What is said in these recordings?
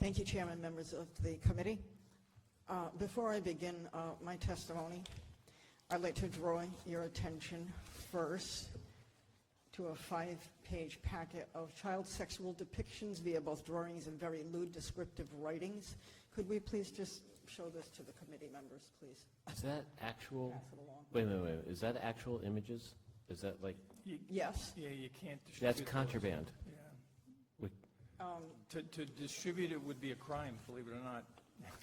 Thank you, Chairman, members of the committee. Before I begin my testimony, I'd like to draw your attention first to a 5-page packet of child sexual depictions via both drawings and very lewd descriptive writings. Could we please just show this to the committee members, please? Is that actual? Pass it along. Wait. Is that actual images? Is that like? Yes. Yeah, you can't distribute That's contraband. those. With- Yeah. To distribute it would be a crime, believe it or not.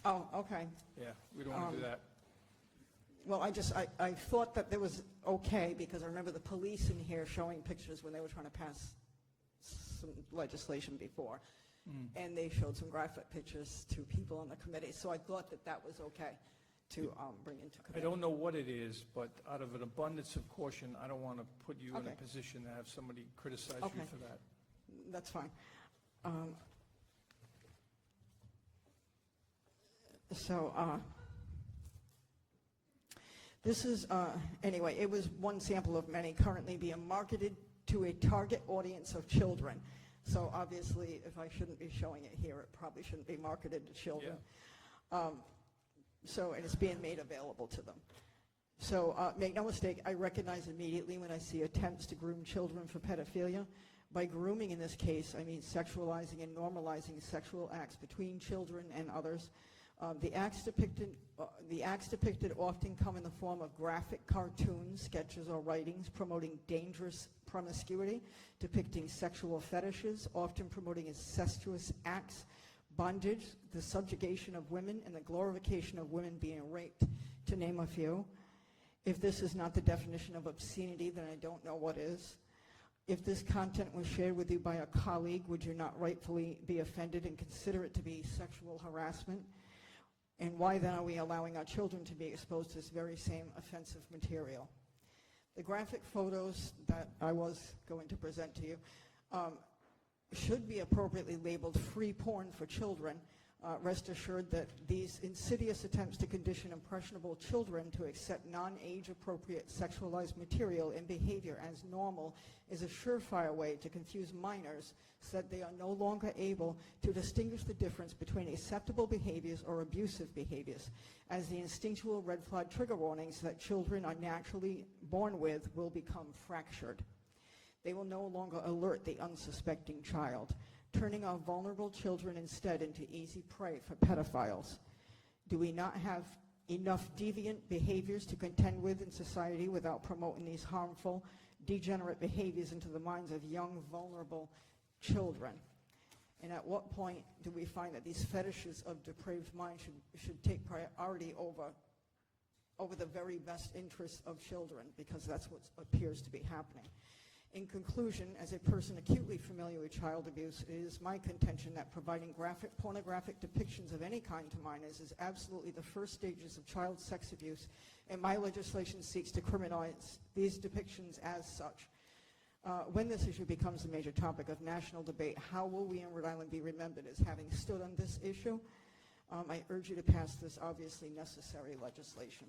Oh, okay. Yeah, we don't want to do that. Well, I thought that there was okay, because I remember the police in here showing pictures when they were trying to pass some legislation before. And they showed some graphic pictures to people on the committee. So I thought that that was okay to bring into I committee. don't know what it is, but out of an abundance of caution, I don't want to put you in a Okay. position to have somebody criticize Okay. you for that. That's fine. This is, anyway, it was one sample of many currently being marketed to a target audience of children. So obviously, if I shouldn't be showing it here, it probably shouldn't be marketed to children. And it's being made available to them. So make no mistake, I recognize immediately when I see attempts to groom children for pedophilia. By grooming in this case, I mean sexualizing and normalizing sexual acts between children and others. The acts depicted often come in the form of graphic cartoons, sketches, or writings promoting dangerous promiscuity, depicting sexual fetishes, often promoting incestuous acts, bondage, the subjugation of women, and the glorification of women being raped, to name a few. If this is not the definition of obscenity, then I don't know what is. If this content was shared with you by a colleague, would you not rightfully be offended and consider it to be sexual harassment? And why then are we allowing our children to be exposed to this very same offensive material? The graphic photos that I was going to present to you should be appropriately labeled free porn for children. Rest assured that these insidious attempts to condition impressionable children to accept non-age appropriate sexualized material and behavior as normal is a surefire way to confuse minors so that they are no longer able to distinguish the difference between acceptable behaviors or abusive behaviors, as the instinctual red flag trigger warnings that children are naturally born with will become fractured. They will no longer alert the unsuspecting child, turning our vulnerable children instead into easy prey for pedophiles. Do we not have enough deviant behaviors to contend with in society without promoting these harmful, degenerate behaviors into the minds of young, vulnerable children? And at what point do we find that these fetishes of depraved minds should take priority over the very best interests of children? Because that's what appears to be happening. In conclusion, as a person acutely familiar with child abuse, it is my contention that providing pornographic depictions of any kind to minors is absolutely the first stages of child sex abuse, and my legislation seeks to criminalize these depictions as such. When this issue becomes a major topic of national debate, how will we in Rhode Island be remembered as having stood on this issue? I urge you to pass this obviously necessary legislation.